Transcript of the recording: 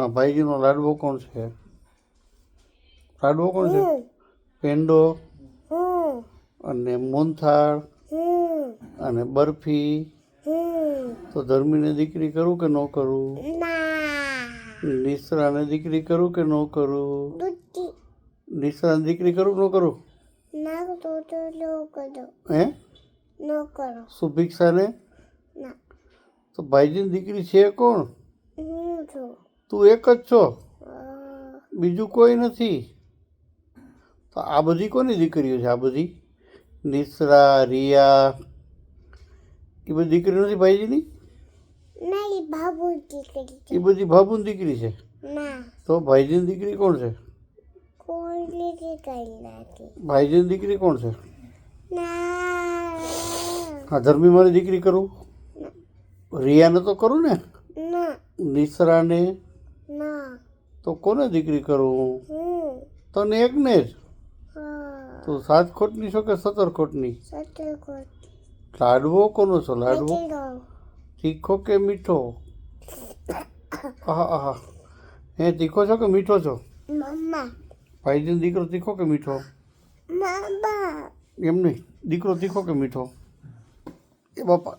હા, ભાઈજીનો લાડવો કોણ છે? લાડવો કોણ છે? પેંડો અને મોહનથાળ અને બરફી. તો ધર્મીને દીકરી કરું કે ન કરું? નિશ્રાને દીકરી કરું કે ન કરું? નિશ્રાને દીકરી કરું કે ન કરું? હે? સુભિક્ષાને? તો ભાઈજીની દીકરી છે કોણ? તું એક જ છો? બીજું કોઈ નથી? તો આ બધી કોની દીકરીઓ છે? આ બધી નિશ્રા, રિયા એ બધી દીકરી નથી ભાઈજીની? એ બધી ભાભુની દીકરી છે. તો ભાઈજીની દીકરી કોણ છે? ભાઈજીની દીકરી કોણ છે? હા, ધર્મી મારી દીકરી કરું? રિયાને તો કરું ને? નિશ્રાને? તો કોને દીકરી કરું? તને એકને જ? તો 7 ખોટની છો કે 17 ખોટની? લાડવો કોનો છો? લાડવો તીખો કે મીઠો? આહા, હે તીખો છો કે મીઠો છો? ભાઈજીનો દીકરો તીખો કે મીઠો? એમ નહીં, દીકરો તીખો કે મીઠો? એ બાપા,